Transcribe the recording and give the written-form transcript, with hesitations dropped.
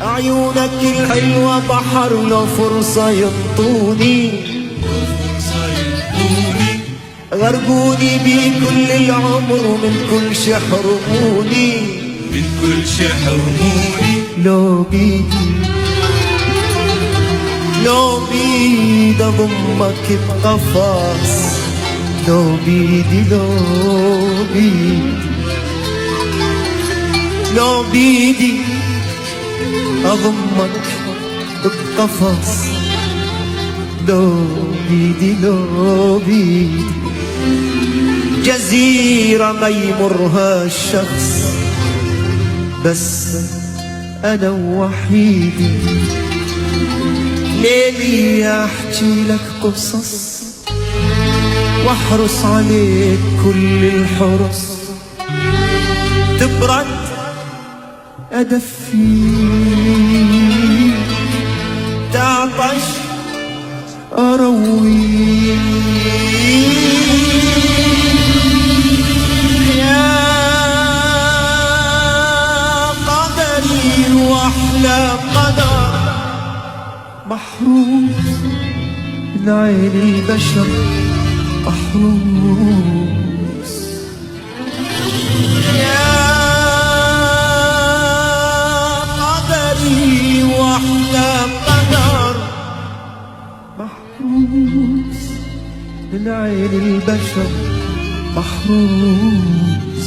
عيونك الحلوة بحر لو فرصة ينطوني غرقوني بكل العمر ومن كل شي حرموني من كل شي حرموني. لو بيدي اضمك بقفص لو بيدي اضمك بقفص لو بيدي جزيرة ما يمرها الشخص بس أنا وحيدي ليلي أحكي لك قصص واحرص عليك كل الحرص تبرد أدفي تعطش أروي يا قدري وأحلى قدر محروم من عين البشر محروس يا قدري وأحلى قدر محروس من عين البشر محروس